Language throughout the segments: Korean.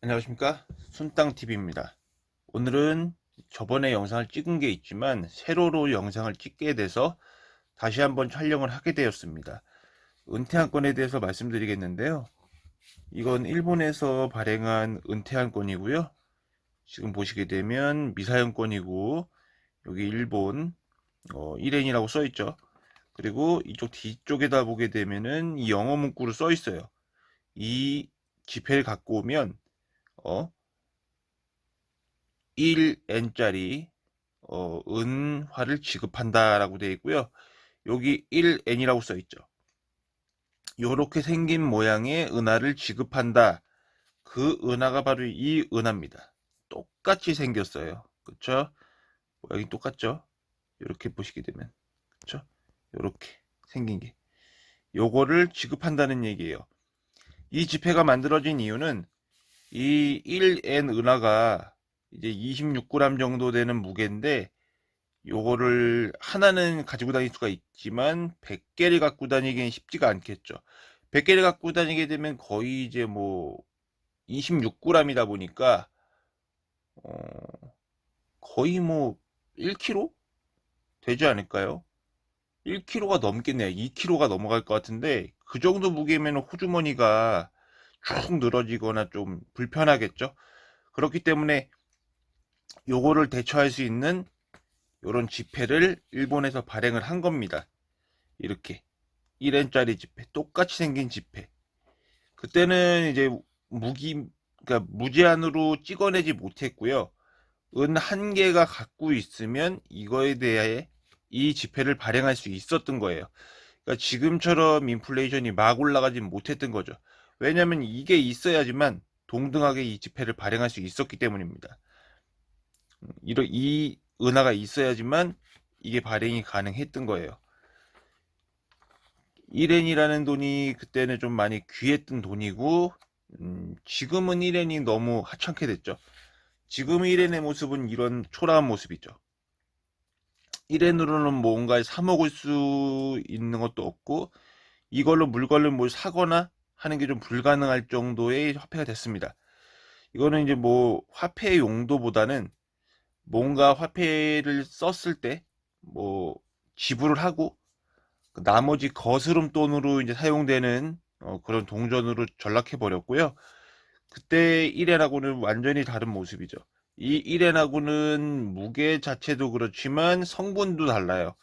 안녕하십니까, 순땅TV입니다. 오늘은 저번에 영상을 찍은 게 있지만 세로로 영상을 찍게 돼서 다시 한번 촬영을 하게 되었습니다. 은퇴한 건에 대해서 말씀드리겠는데요. 이건 일본에서 발행한 은퇴한 건이고요. 지금 보시게 되면 미사용권이고, 여기 일본 1엔이라고 써 있죠. 그리고 이쪽 뒤쪽에다 보게 되면은 이 영어 문구로 써 있어요. 이 지폐를 갖고 오면 어 1엔짜리 은화를 지급한다라고 되어 있고요. 여기 1엔이라고 써 있죠. 요렇게 생긴 모양의 은화를 지급한다. 그 은화가 바로 이 은화입니다. 똑같이 생겼어요. 그쵸? 모양이 똑같죠? 이렇게 보시게 되면, 그쵸? 요렇게 생긴 게 요거를 지급한다는 얘기예요. 이 지폐가 만들어진 이유는 이 1N 은화가 이제 26g 정도 되는 무게인데, 요거를 하나는 가지고 다닐 수가 있지만 100개를 갖고 다니기엔 쉽지가 않겠죠. 100개를 갖고 다니게 되면 거의 이제 뭐 26g이다 보니까 거의 뭐 1kg 되지 않을까요? 1kg가 넘겠네요. 2kg가 넘어갈 것 같은데, 그 정도 무게면 호주머니가 쭉 늘어지거나 좀 불편하겠죠. 그렇기 때문에 요거를 대처할 수 있는 요런 지폐를 일본에서 발행을 한 겁니다. 이렇게 1엔짜리 지폐, 똑같이 생긴 지폐. 그때는 이제 그러니까 무제한으로 찍어내지 못했고요. 은 한 개가 갖고 있으면 이거에 대해 이 지폐를 발행할 수 있었던 거예요. 그러니까 지금처럼 인플레이션이 막 올라가진 못했던 거죠. 왜냐하면 이게 있어야지만 동등하게 이 지폐를 발행할 수 있었기 때문입니다. 이 은하가 있어야지만 이게 발행이 가능했던 거예요. 1엔이라는 돈이 그때는 좀 많이 귀했던 돈이고, 지금은 1엔이 너무 하찮게 됐죠. 지금 1엔의 모습은 이런 초라한 모습이죠. 1엔으로는 뭔가 사 먹을 수 있는 것도 없고, 이걸로 물건을 뭘 사거나 하는 게 좀 불가능할 정도의 화폐가 됐습니다. 이거는 이제 뭐 화폐 용도보다는 뭔가 화폐를 썼을 때 뭐 지불을 하고 나머지 거스름 돈으로 이제 사용되는 그런 동전으로 전락해 버렸고요. 그때 1엔하고는 완전히 다른 모습이죠. 이 1엔하고는 무게 자체도 그렇지만 성분도 달라요.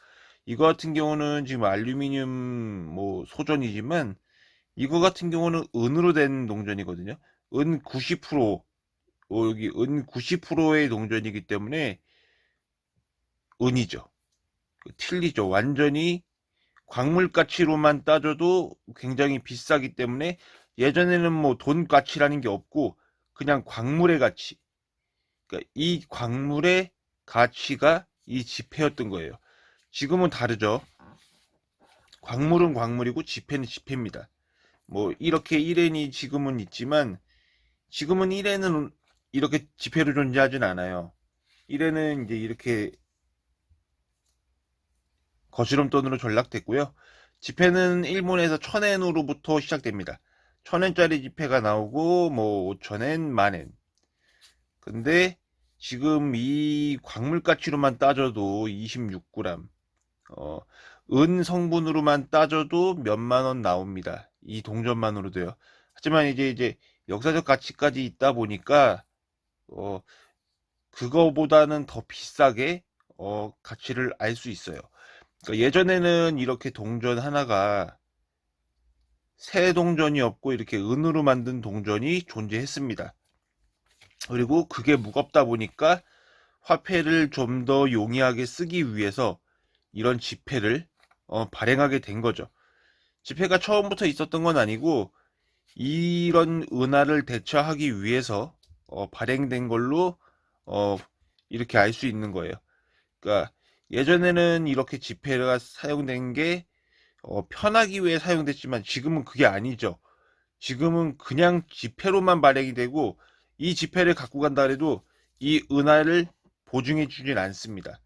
이거 같은 경우는 지금 알루미늄 뭐 소전이지만, 이거 같은 경우는 은으로 된 동전이거든요. 은 90%, 여기 은 90%의 동전이기 때문에 은이죠. 틀리죠. 완전히 광물 가치로만 따져도 굉장히 비싸기 때문에, 예전에는 뭐 돈 가치라는 게 없고 그냥 광물의 가치, 그러니까 이 광물의 가치가 이 지폐였던 거예요. 지금은 다르죠. 광물은 광물이고 지폐는 지폐입니다. 뭐 이렇게 1엔이 지금은 있지만, 지금은 1엔은 이렇게 지폐로 존재하진 않아요. 1엔은 이제 이렇게 거스름돈으로 전락됐고요. 지폐는 일본에서 1000엔으로부터 시작됩니다. 1000엔짜리 지폐가 나오고 뭐 5000엔, 만엔. 근데 지금 이 광물 가치로만 따져도 26g, 어, 은 성분으로만 따져도 몇만 원 나옵니다. 이 동전만으로도요. 하지만 이제 역사적 가치까지 있다 보니까 어, 그거보다는 더 비싸게 가치를 알 수 있어요. 그러니까 예전에는 이렇게 동전 하나가 새 동전이 없고 이렇게 은으로 만든 동전이 존재했습니다. 그리고 그게 무겁다 보니까 화폐를 좀 더 용이하게 쓰기 위해서 이런 지폐를 발행하게 된 거죠. 지폐가 처음부터 있었던 건 아니고, 이런 은화를 대처하기 위해서 발행된 걸로 어, 이렇게 알 수 있는 거예요. 그러니까 예전에는 이렇게 지폐가 사용된 게 편하기 위해 사용됐지만, 지금은 그게 아니죠. 지금은 그냥 지폐로만 발행이 되고, 이 지폐를 갖고 간다 해도 이 은화를 보증해 주진 않습니다.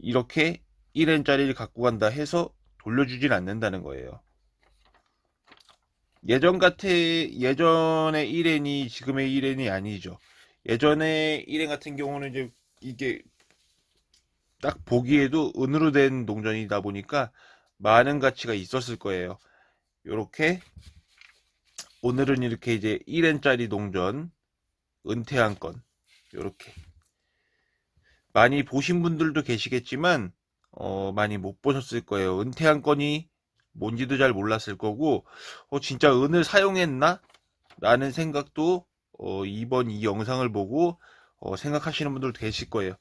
이렇게 1엔짜리를 갖고 간다 해서 돌려주진 않는다는 거예요. 예전의 일엔이 지금의 일엔이 아니죠. 예전의 일엔 같은 경우는 이제 이게 딱 보기에도 은으로 된 동전이다 보니까 많은 가치가 있었을 거예요. 요렇게 오늘은 이렇게 이제 1엔짜리 동전 은퇴한 건 요렇게 많이 보신 분들도 계시겠지만 많이 못 보셨을 거예요. 은퇴한 건이 뭔지도 잘 몰랐을 거고 진짜 은을 사용했나? 라는 생각도 이번 이 영상을 보고 생각하시는 분들도 계실 거예요.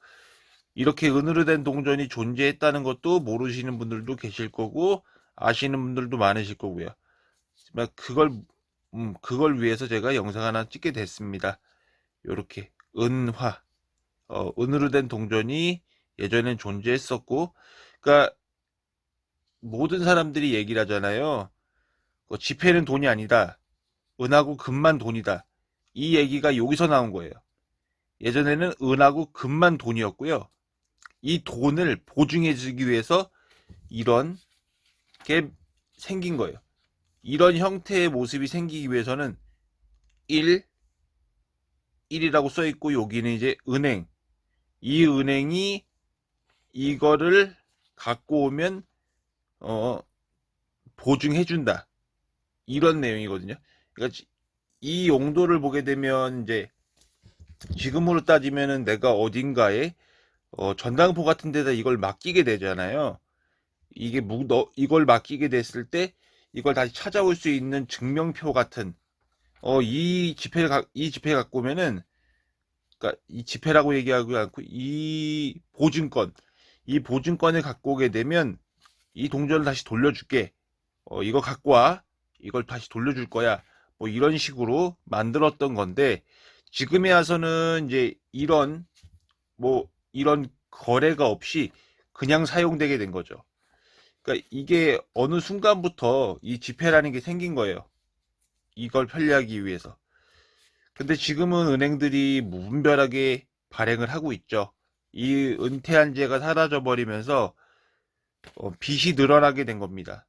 이렇게 은으로 된 동전이 존재했다는 것도 모르시는 분들도 계실 거고 아시는 분들도 많으실 거고요. 하지만 그걸 위해서 제가 영상 하나 찍게 됐습니다. 이렇게 은화, 은으로 된 동전이 예전엔 존재했었고, 그러니까 모든 사람들이 얘기를 하잖아요. 지폐는 돈이 아니다. 은하고 금만 돈이다. 이 얘기가 여기서 나온 거예요. 예전에는 은하고 금만 돈이었고요. 이 돈을 보증해주기 위해서 이런 게 생긴 거예요. 이런 형태의 모습이 생기기 위해서는 1이라고 써있고 여기는 이제 은행. 이 은행이 이거를 갖고 오면 보증해준다. 이런 내용이거든요. 그러니까 이 용도를 보게 되면 이제 지금으로 따지면은 내가 어딘가에 전당포 같은 데다 이걸 맡기게 되잖아요. 이걸 맡기게 됐을 때 이걸 다시 찾아올 수 있는 증명표 같은 이 지폐를 갖고 오면은 그러니까 이 지폐라고 얘기하지 않고 이 보증권을 갖고 오게 되면 이 동전을 다시 돌려줄게. 이거 갖고 와. 이걸 다시 돌려줄 거야. 뭐 이런 식으로 만들었던 건데 지금에 와서는 이제 이런 거래가 없이 그냥 사용되게 된 거죠. 그러니까 이게 어느 순간부터 이 지폐라는 게 생긴 거예요. 이걸 편리하기 위해서. 근데 지금은 은행들이 무분별하게 발행을 하고 있죠. 이 은퇴한제가 사라져 버리면서 빚이 늘어나게 된 겁니다.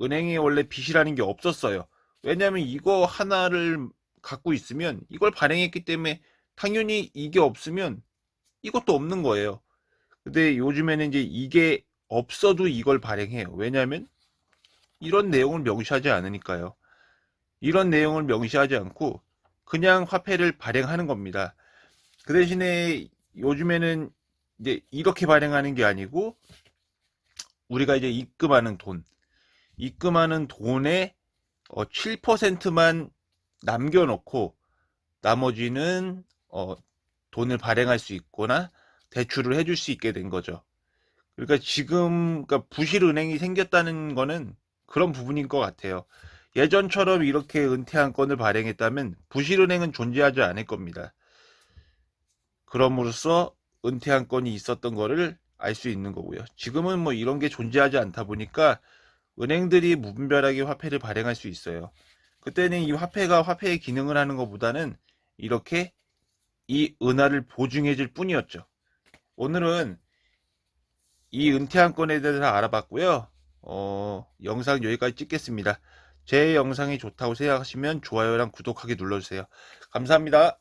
은행에 원래 빚이라는 게 없었어요. 왜냐하면 이거 하나를 갖고 있으면 이걸 발행했기 때문에 당연히 이게 없으면 이것도 없는 거예요. 근데 요즘에는 이제 이게 없어도 이걸 발행해요. 왜냐하면 이런 내용을 명시하지 않으니까요. 이런 내용을 명시하지 않고 그냥 화폐를 발행하는 겁니다. 그 대신에 요즘에는 이제 이렇게 발행하는 게 아니고 우리가 이제 입금하는 돈의 7%만 남겨놓고 나머지는 돈을 발행할 수 있거나 대출을 해줄 수 있게 된 거죠. 그러니까 그러니까 부실 은행이 생겼다는 거는 그런 부분인 것 같아요. 예전처럼 이렇게 은퇴한 건을 발행했다면 부실 은행은 존재하지 않을 겁니다. 그럼으로써 은퇴한 건이 있었던 거를 알 수 있는 거고요. 지금은 뭐 이런 게 존재하지 않다 보니까 은행들이 무분별하게 화폐를 발행할 수 있어요. 그때는 이 화폐가 화폐의 기능을 하는 것보다는 이렇게 이 은하를 보증해 줄 뿐이었죠. 오늘은 이 은퇴한 건에 대해서 알아봤고요. 영상 여기까지 찍겠습니다. 제 영상이 좋다고 생각하시면 좋아요랑 구독하기 눌러주세요. 감사합니다.